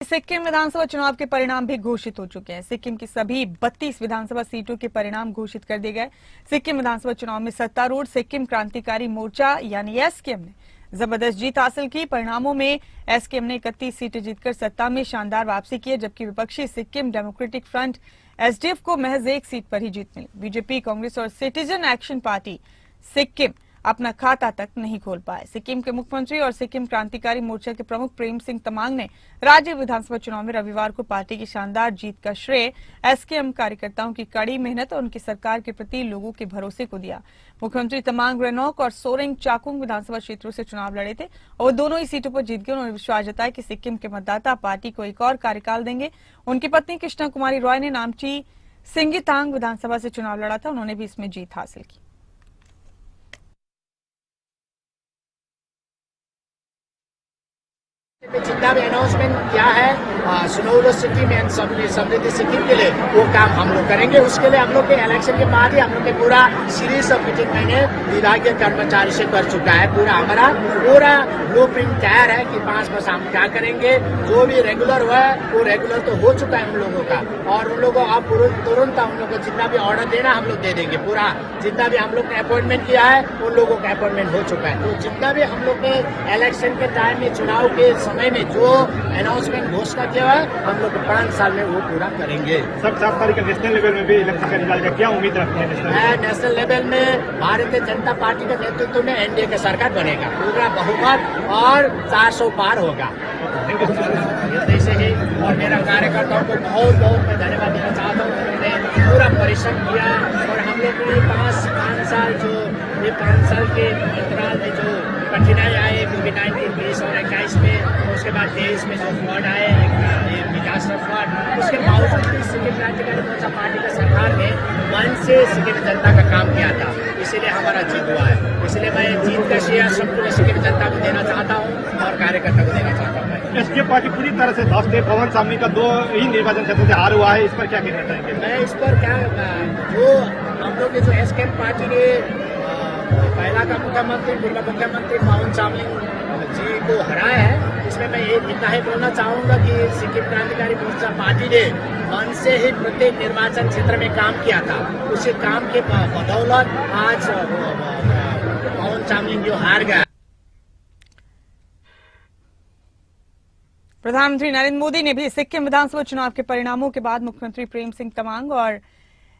सिक्किम विधानसभा चुनाव के परिणाम भी घोषित हो चुके हैं। सिक्किम की सभी 32 विधानसभा सीटों के परिणाम घोषित कर दिए गए। सिक्किम विधानसभा चुनाव में सत्तारूढ़ सिक्किम क्रांतिकारी मोर्चा यानी एसकेएम ने जबरदस्त जीत हासिल की। परिणामों में एसकेएम ने 31 सीटें जीतकर सत्ता में शानदार वापसी की है, जबकि विपक्षी सिक्किम डेमोक्रेटिक फ्रंट एसडीएफ को महज 1 सीट पर ही जीत मिली। बीजेपी, कांग्रेस और सिटीजन एक्शन पार्टी सिक्किम अपना खाता तक नहीं खोल पाए। सिक्किम के मुख्यमंत्री और सिक्किम क्रांतिकारी मोर्चा के प्रमुख प्रेम सिंह तमांग ने राज्य विधानसभा चुनाव में रविवार को पार्टी की शानदार जीत का श्रेय एसकेएम कार्यकर्ताओं की कड़ी मेहनत और उनकी सरकार के प्रति लोगों के भरोसे को दिया। मुख्यमंत्री तमांग रेनॉक और सोरेंग चाकुंग विधानसभा क्षेत्रों से चुनाव लड़े थे और दोनों ही सीटों पर जीत गए। उन्होंने विश्वास जताया कि सिक्किम के मतदाता पार्टी को एक और कार्यकाल देंगे। उनकी पत्नी कृष्णा कुमारी रॉय ने नामची सिंगितांग विधानसभा से चुनाव लड़ा था, उन्होंने भी इसमें जीत हासिल की। जितना भी अनाउंसमेंट किया है सुनौलो सिक्किम एंड समृद्धि सिक्किम के लिए वो काम हम लोग करेंगे। उसके लिए हम लोग के इलेक्शन के बाद ही हम लोग के पूरा सीरीज ऑफ मीटिंग मैंने विभागीय कर्मचारी से कर चुका है। हमारा पूरा ब्लूप्रिंट तैयार है कि 5 वर्ष हम क्या करेंगे। जो भी रेगुलर हुआ है वो रेगुलर तो हो चुका है उन लोगों का, और उन लोगों आप तुरंत हम लोग को जितना भी ऑर्डर देना हम लोग दे देंगे। पूरा जितना भी हम लोग ने अपॉइंटमेंट किया है उन लोगों का अपॉइंटमेंट हो चुका है। तो जितना भी हम लोग ने इलेक्शन के टाइम में चुनाव के समय में जो अनाउंसमेंट घोषणा किया है हम लोग 5 साल में वो पूरा करेंगे। सब 7 तारीख नेशनल लेवल में भी इलेक्शन का रिजल्ट का क्या उम्मीद रखते हैं? नेशनल लेवल में भारतीय जनता पार्टी के नेतृत्व में एनडीए का सरकार बनेगा, पूरा बहुमत और 400 पार होगा। जैसे ही और मेरा कार्यकर्ताओं को बहुत बहुत मैं धन्यवाद देना चाहता हूँ। उन्होंने पूरा परिश्रम किया और हम लोग ने 5 साल जो ये 5 साल के अंतराल में जो कठिनाई आए कोविड-19 20 और 21 में, उसके बाद देश में जो फ्लड आए विकास फ्लड, उसके बावजूद भी सिक्किम क्रांतिकारी मोर्चा पार्टी का सरकार ने मन से सिक्किम जनता का काम किया था, इसीलिए हमारा जीत हुआ है। इसलिए मैं जीत का श्रेय संपूर्ण सिक्किम जनता को देना चाहता हूँ और कार्यकर्ता को देना चाहता हूँ। एसकेएम पार्टी पूरी तरह से ध्वस्त है। पवन सामनी का 2 ही निर्वाचन क्षेत्रों से हार हुआ है, इस पर क्या कहना चाहेंगे? मैं इस पर क्या जो हम लोग के जो एसकेएम पार्टी ने पहला का मुख्यमंत्री पूर्व मुख्यमंत्री पवन चामलिंग जी को हराया है, इसमें मैं इतना ही बोलना चाहूँगा कि सिक्किम क्रांतिकारी मोर्चा पार्टी ने मन से ही प्रत्येक निर्वाचन क्षेत्र में काम किया था। उसी काम के बदौलत आज पवन चामलिंग जो हार गया। प्रधानमंत्री नरेंद्र मोदी ने भी सिक्किम विधानसभा चुनाव के परिणामों के बाद मुख्यमंत्री प्रेम सिंह तमांग और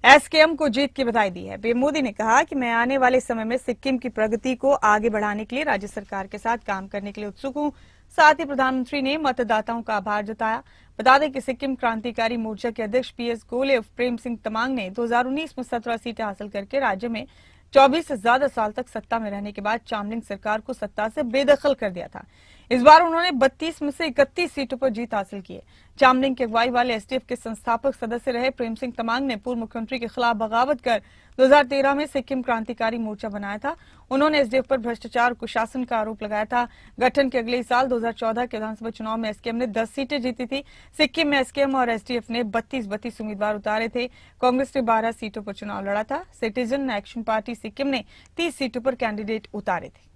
एसकेएम को जीत की बधाई दी है। पीएम मोदी ने कहा कि मैं आने वाले समय में सिक्किम की प्रगति को आगे बढ़ाने के लिए राज्य सरकार के साथ काम करने के लिए उत्सुक हूं। साथ ही प्रधानमंत्री ने मतदाताओं का आभार जताया। बता दें कि सिक्किम क्रांतिकारी मोर्चा के अध्यक्ष पीएस गोले उर्फ प्रेम सिंह तमांग ने 2019 में 17 सीटें हासिल करके राज्य में 24 से ज्यादा साल तक सत्ता में रहने के बाद चामलिंग सरकार को सत्ता से बेदखल कर दिया था। इस बार उन्होंने 32 में से 31 सीटों पर जीत हासिल की है। चामलिंग की अगुवाई वाले एसडीएफ के संस्थापक सदस्य रहे प्रेम सिंह तमांग ने पूर्व मुख्यमंत्री के खिलाफ बगावत कर 2013 में सिक्किम क्रांतिकारी मोर्चा बनाया था। उन्होंने एसडीएफ पर भ्रष्टाचार और कुशासन का आरोप लगाया था। गठन के अगले ही साल 2014 के विधानसभा चुनाव में एसकेएम ने 10 सीटें जीती थी। सिक्किम में एसकेएम और एसडीएफ ने 32 उम्मीदवार उतारे थे। कांग्रेस ने 12 सीटों पर चुनाव लड़ा था। सिटीजन एक्शन पार्टी सिक्किम ने 30 सीटों पर कैंडिडेट उतारे थे।